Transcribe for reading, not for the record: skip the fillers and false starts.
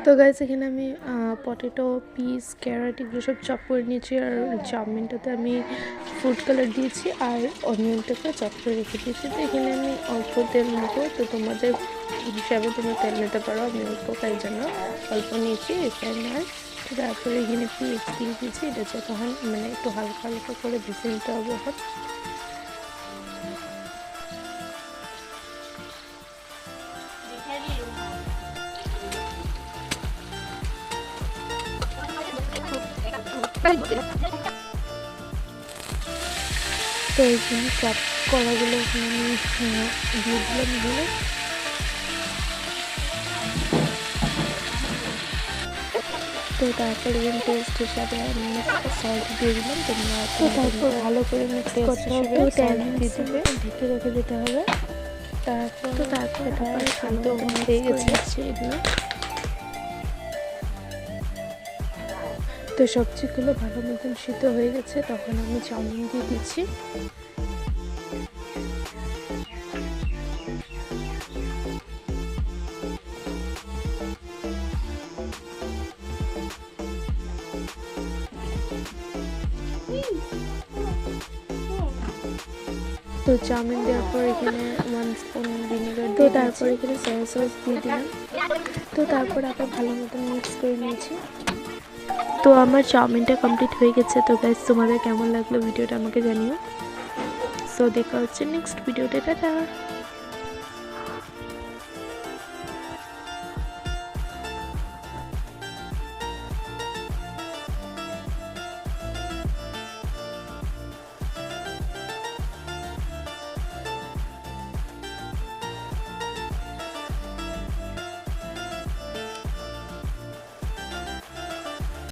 তো গাইস এখানে আমি পটেটো পিস ক্যারট এগুলো সব চপ করে নিয়েছি, আর চাউমিনটাতে আমি ফুড কালার দিয়েছি আর অনিয়নটাকে চপ করে রেখে দিয়েছি। তো এখানে আমি অল্প তেল নেবো, তো তোমাদের হিসাবে তোমরা তেল নিতে পারো, আমি অল্প তাই জন্য অল্প নিয়েছি রিফাইন অয়েল। তারপরে এখানে পেঁয়াজ দিয়ে দিয়েছি, এটা যতক্ষণ মানে একটু হালকা হালকা করে ভেজে নিতে হবে এখন। তো এইখানে চপ কলাগুলো এখানে আমি দিয়ে দিলাম এগুলো। তো তারপরে টেস্ট হিসাবে আমি সল্ট দিয়ে দিলাম, তোমরা তো তারপর ভালো করে মিক্স করতে হবে, সল্ট দিয়ে দেবে, ঢেকে রেখে দিতে হবে। তারপর এটা শান্ত হয়ে গেছে এগুলো। তো সবজিগুলো ভালো মতন সিদ্ধ হয়ে গেছে, তখন আমি চাউমিন দিয়ে দিচ্ছি। তো চাউমিন দেওয়ার পর এখানে 1 স্পুন ভিনেগার, তো তারপর এখানে সয়া সস দিয়ে দিলাম। তো তারপর আবার ভালো মতন মিক্স করে নিয়েছি। তো আমার চাউমিনটা কমপ্লিট হয়ে গেছে। তো গাইস তোমাদের কেমন লাগলো ভিডিওটা আমাকে জানিও। সো দেখা হচ্ছে নেক্সট ভিডিওতে, টাটা।